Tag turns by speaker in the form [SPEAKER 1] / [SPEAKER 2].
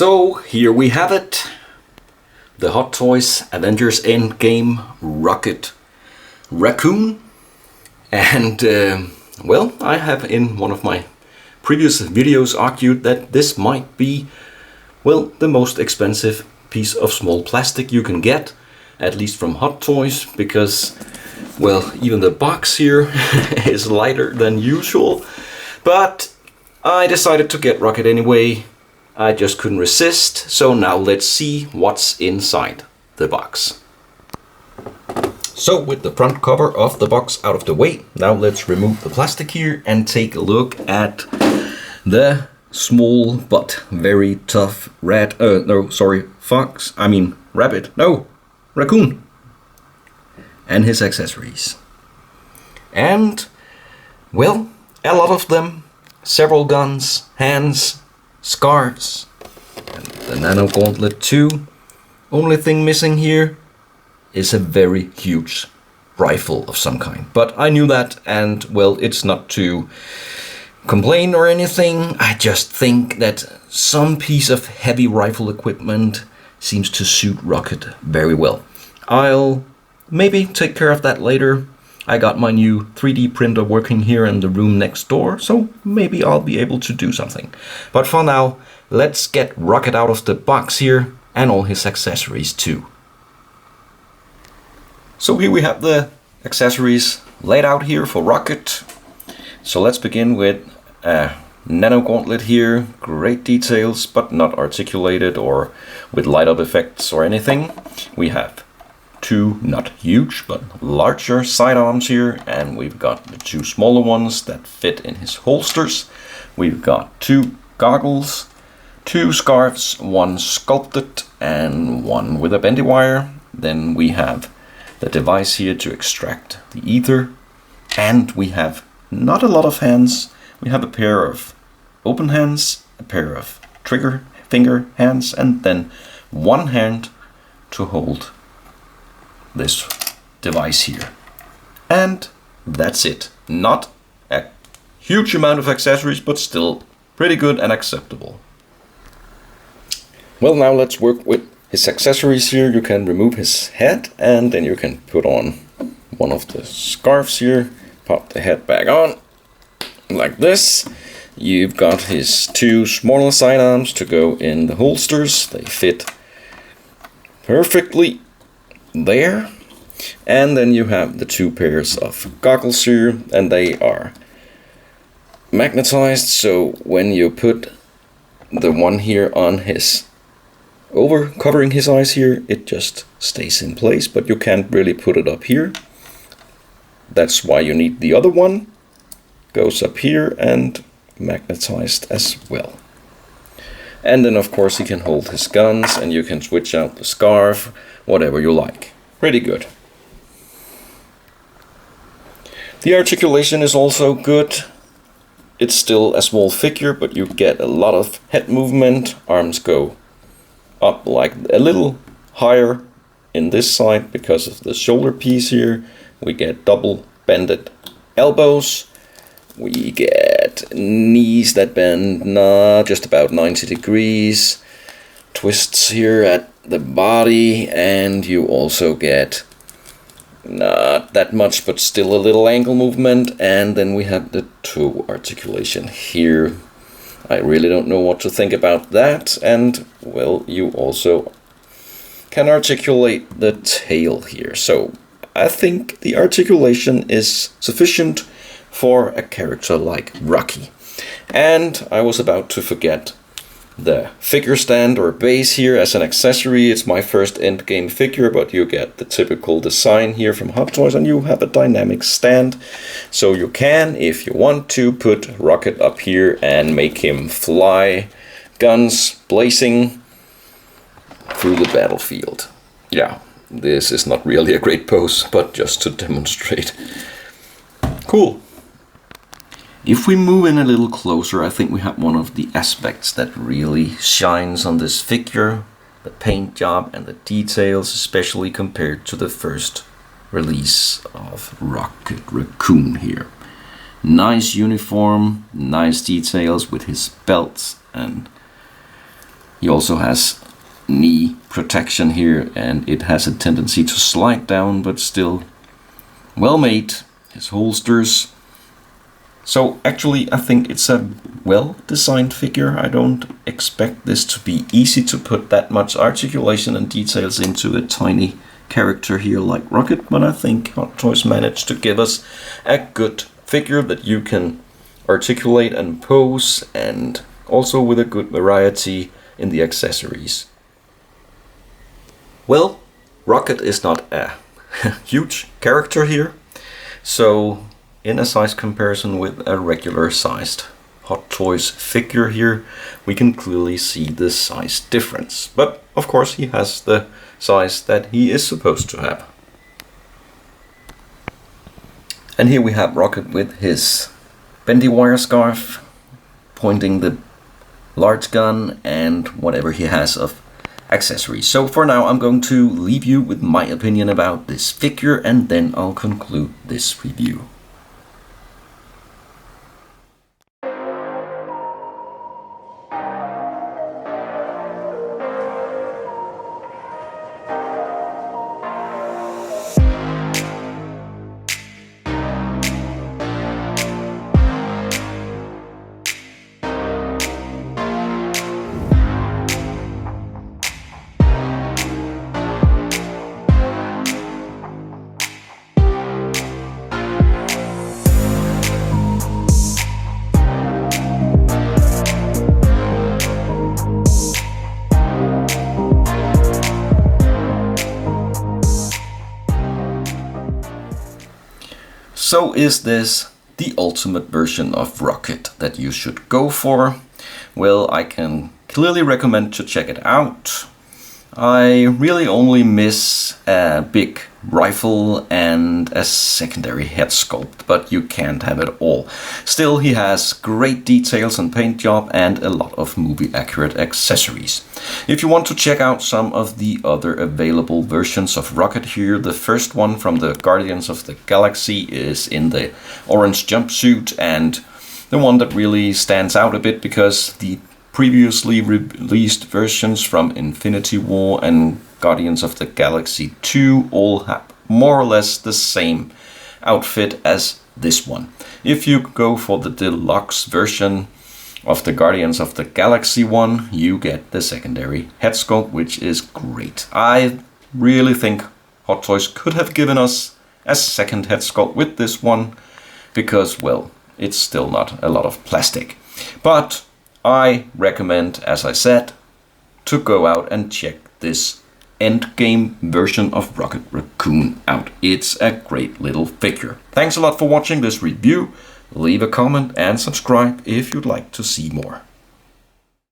[SPEAKER 1] So here we have it, the Hot Toys Avengers Endgame Rocket Raccoon. And well, I have in one of my previous videos argued that this might be, well, the most expensive piece of small plastic you can get, at least from Hot Toys, because, well, even the box here is lighter than usual. But I decided to get Rocket anyway. I just couldn't resist, so now let's see what's inside the box. So with the front cover of the box out of the way, now let's remove the plastic here and take a look at the small but very tough rabbit, raccoon, and his accessories. And, well, a lot of them, several guns, hands, scarves, and the nano gauntlet too. Only thing missing here is a very huge rifle of some kind. But I knew that, and well, it's not to complain or anything. I just think that some piece of heavy rifle equipment seems to suit Rocket very well. I'll maybe take care of that later. I got my new 3D printer working here in the room next door, so maybe I'll be able to do something. But for now, let's get Rocket out of the box here, and all his accessories too. So here we have the accessories laid out here for Rocket. So let's begin with a nano gauntlet here. Great details, but not articulated or with light up effects or anything. We have two not huge but larger sidearms here, and we've got the two smaller ones that fit in his holsters. We've got two goggles, two scarves, one sculpted and one with a bendy wire. Then we have the device here to extract the ether, and we have not a lot of hands. We have a pair of open hands, a pair of trigger finger hands, and then one hand to hold this device here. And that's it. Not a huge amount of accessories, but still pretty good and acceptable. Well, now let's work with his accessories here. You can remove his head, and then you can put on one of the scarves here, pop the head back on like this. You've got his two smaller sidearms to go in the holsters. They fit perfectly there. And then you have the two pairs of goggles here, and they are magnetized, so when you put the one here on his covering his eyes here, it just stays in place, but you can't really put it up here. That's why you need the other one. Goes up here and magnetized as well. And then of course he can hold his guns, and you can switch out the scarf, whatever you like. Pretty good. The articulation is also good. It's still a small figure, but you get a lot of head movement. Arms go up like a little higher in this side because of the shoulder piece here. We get double bended elbows. We get knees that bend just about 90 degrees. Twists here at the body, and you also get not that much, but still a little ankle movement. And then we have the toe articulation here. I really don't know what to think about that. And well, you also can articulate the tail here. So I think the articulation is sufficient for a character like Rocky. And I was about to forget the figure stand or base here as an accessory. It's my first Endgame figure, but you get the typical design here from Hot Toys, and you have a dynamic stand. So you can, if you want to, put Rocket up here and make him fly, guns blazing through the battlefield. Yeah, this is not really a great pose, but just to demonstrate. Cool. If we move in a little closer, I think we have one of the aspects that really shines on this figure. The paint job and the details, especially compared to the first release of Rocket Raccoon here. Nice uniform, nice details with his belts and He also has knee protection here, and it has a tendency to slide down, but still well made. His holsters. So actually I think it's a well designed figure. I don't expect this to be easy to put that much articulation and details into a tiny character here like Rocket, but I think Hot Toys managed to give us a good figure that you can articulate and pose, and also with a good variety in the accessories. Well, Rocket is not a huge character here, so in a size comparison with a regular sized Hot Toys figure here, we can clearly see the size difference. But of course he has the size that he is supposed to have. And here we have Rocket with his bendy wire scarf, pointing the large gun and whatever he has of accessories. So for now I'm going to leave you with my opinion about this figure, and then I'll conclude this review. So is this the ultimate version of Rocket that you should go for? Well, I can clearly recommend to check it out. I really only miss a big rifle and a secondary head sculpt, but you can't have it all. Still, he has great details and paint job and a lot of movie accurate accessories. If you want to check out some of the other available versions of Rocket here, the first one from the Guardians of the Galaxy is in the orange jumpsuit, and the one that really stands out a bit because the previously released versions from Infinity War and Guardians of the Galaxy 2 all have more or less the same outfit as this one. If you go for the deluxe version of the Guardians of the Galaxy one, you get the secondary head sculpt, which is great. I really think Hot Toys could have given us a second head sculpt with this one, because, well, it's still not a lot of plastic. But I recommend, as I said, to go out and check this Endgame version of Rocket Raccoon out. It's a great little figure. Thanks a lot for watching this review. Leave a comment and subscribe if you'd like to see more.